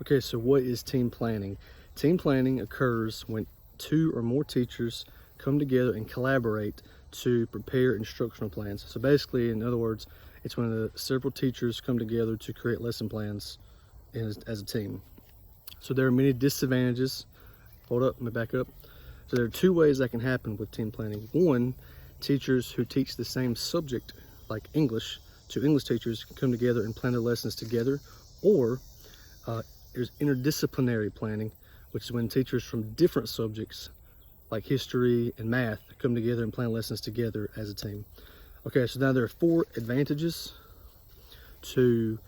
Okay, so what is team planning? Team planning occurs when two or more teachers come together and collaborate to prepare instructional plans. So basically, in other words, it's when the several teachers come together to create lesson plans as a team. So there are many disadvantages. Hold up, let me back up. So there are two ways that can happen with team planning. One, teachers who teach the same subject, like English, two English teachers can come together and plan their lessons together. Or there's interdisciplinary planning, which is when teachers from different subjects, like history and math, come together and plan lessons together as a team. Okay, so now there are four advantages to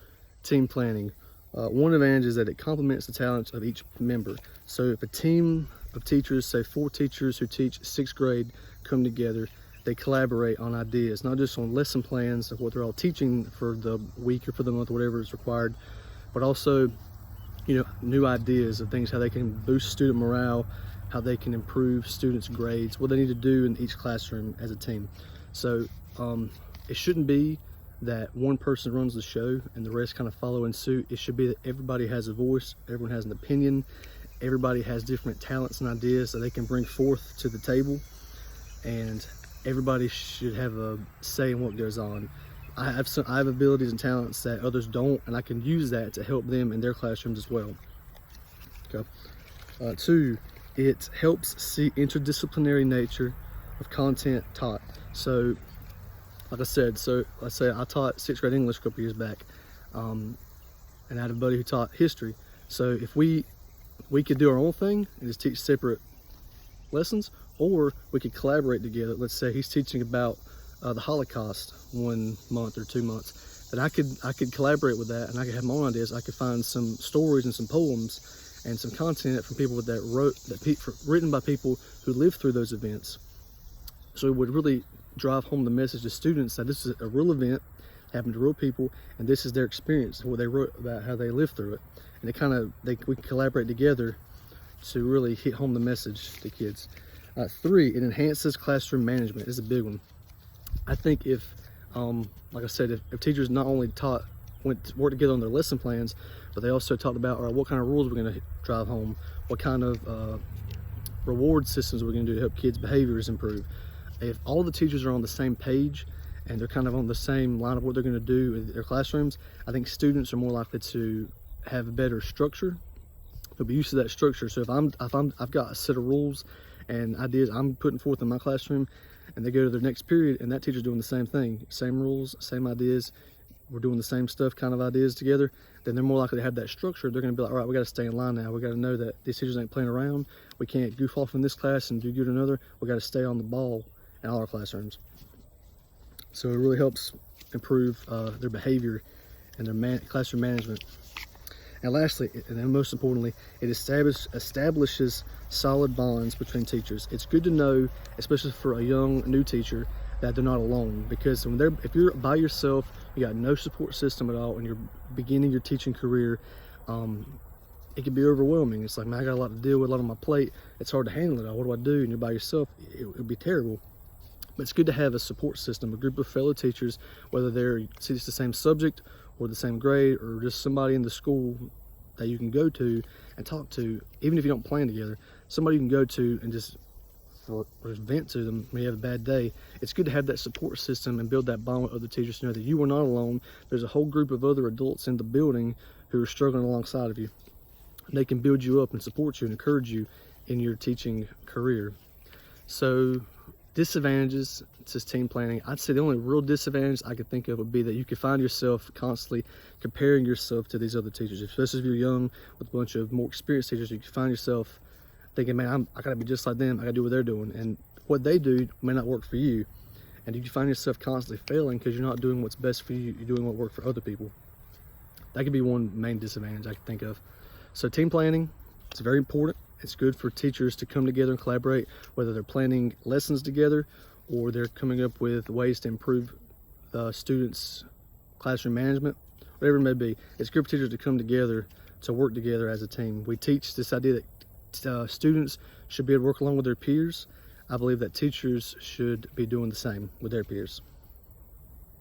team planning. One advantage is that it complements the talents of each member. So if a team of teachers, say 4 teachers who teach 6th grade, come together, they collaborate on ideas, not just on lesson plans of what they're all teaching for the week or for the month, whatever is required, but also, new ideas of things, how they can boost student morale, how they can improve students' grades, what they need to do in each classroom as a team. So it shouldn't be that one person runs the show and the rest kind of follow in suit. It should be that everybody has a voice, everyone has an opinion, everybody has different talents and ideas that they can bring forth to the table, and everybody should have a say in what goes on. I have abilities and talents that others don't, and I can use that to help them in their classrooms as well. Okay. 2, it helps see interdisciplinary nature of content taught. So, like I said, let's say I taught 6th grade English a couple years back, and I had a buddy who taught history. So if we could do our own thing and just teach separate lessons, or we could collaborate together. Let's say he's teaching about the Holocaust 1 month or 2 months, then I could collaborate with that, and I could have my own ideas. I could find some stories and some poems and some content from people written by people who lived through those events. So it would really drive home the message to students that this is a real event, happened to real people, and this is their experience, what they wrote about, how they lived through it. And we can collaborate together to really hit home the message to kids. 3, it enhances classroom management. This is a big one. I think if, like I said, if teachers not only went to work together on their lesson plans, but they also talked about, all right, what kind of rules we're going to drive home, what kind of reward systems we're going to do to help kids' behaviors improve. If all the teachers are on the same page and they're kind of on the same line of what they're going to do in their classrooms, I think students are more likely to have a better structure. They'll be used to that structure. So if I've got a set of rules and ideas I'm putting forth in my classroom, and they go to their next period and that teacher's doing the same thing, same rules, same ideas, we're doing the same stuff, kind of ideas together, then they're more likely to have that structure. They're going to be like, all right, we got to stay in line now. We got to know that these teachers ain't playing around. We can't goof off in this class and do good in another. We got to stay on the ball in all our classrooms. So it really helps improve their behavior and their classroom management. And lastly, and then most importantly, it establishes solid bonds between teachers. It's good to know, especially for a young new teacher, that they're not alone, because if you're by yourself, you got no support system at all, and you're beginning your teaching career, it can be overwhelming. It's like, man, I got a lot to deal with, a lot on my plate. It's hard to handle it all. What do I do? And you're by yourself. It would be terrible. But it's good to have a support system, a group of fellow teachers, whether they're teach the same subject or the same grade, or just somebody in the school that you can go to and talk to, even if you don't plan together, somebody you can go to and just vent to them when you have a bad day. It's good to have that support system and build that bond with other teachers to know that you are not alone. There's a whole group of other adults in the building who are struggling alongside of you. They can build you up and support you and encourage you in your teaching career. So disadvantages to team planning, I'd say the only real disadvantage I could think of would be that you could find yourself constantly comparing yourself to these other teachers, especially if you're young with a bunch of more experienced teachers. You can find yourself thinking, man, I gotta be just like them. I gotta do what they're doing, and what they do may not work for you, and you can find yourself constantly failing because you're not doing what's best for you. You're doing what works for other people. That could be one main disadvantage I can think of. So team planning, it's very important. It's good for teachers to come together and collaborate, whether they're planning lessons together or they're coming up with ways to improve students' classroom management, whatever it may be. It's good for teachers to come together, to work together as a team. We teach this idea that students should be able to work along with their peers. I believe that teachers should be doing the same with their peers.